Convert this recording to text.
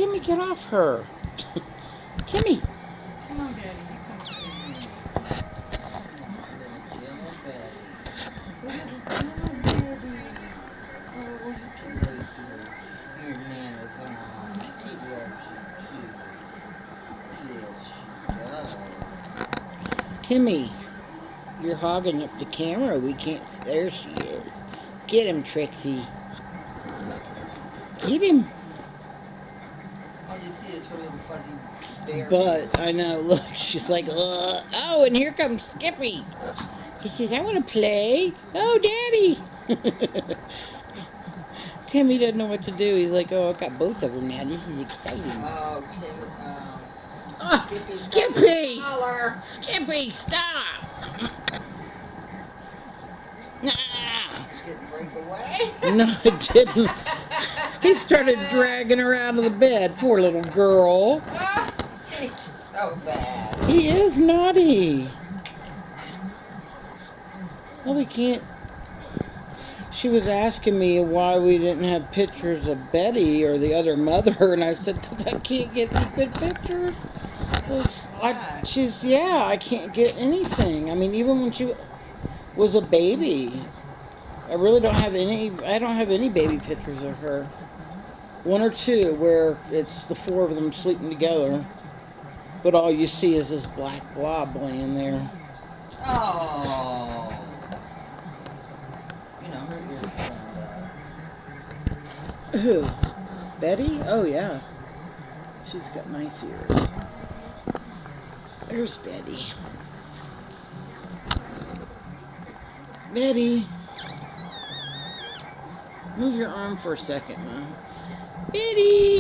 Timmy, get off her. Timmy. Come on, Daddy. You come see me. Little Betty. Oh, you can wait here. Your Nana's on. She loves you, too. Yes, she does. Timmy, you're hogging up the camera. We can't. There she is. Get him, Trixie. Get him. All you see is her little fuzzy bear. But I know. Look, she's like, ugh. Oh, and here comes Skippy. He says, "I want to play." Oh, Daddy. Timmy doesn't know what to do. He's like, "Oh, I got both of them now. This is exciting." Oh, Skippy! Skippy, stop! Didn't break away? No, it didn't. He started dragging her out of the bed. Poor little girl. He's so bad. He is naughty. Well, we can't. She was asking me why we didn't have pictures of Betty or the other mother, and I said, "'Cause I can't get any good pictures." I can't get anything. I mean, even when she was a baby, I really don't have any. I don't have any baby pictures of her. One or two where it's the four of them sleeping together, but all you see is this black blob laying there. Oh. You know, her ears stand up. Who? Betty? Oh, yeah. She's got nice ears. There's Betty. Betty. Move your arm for a second, Mom. Betty!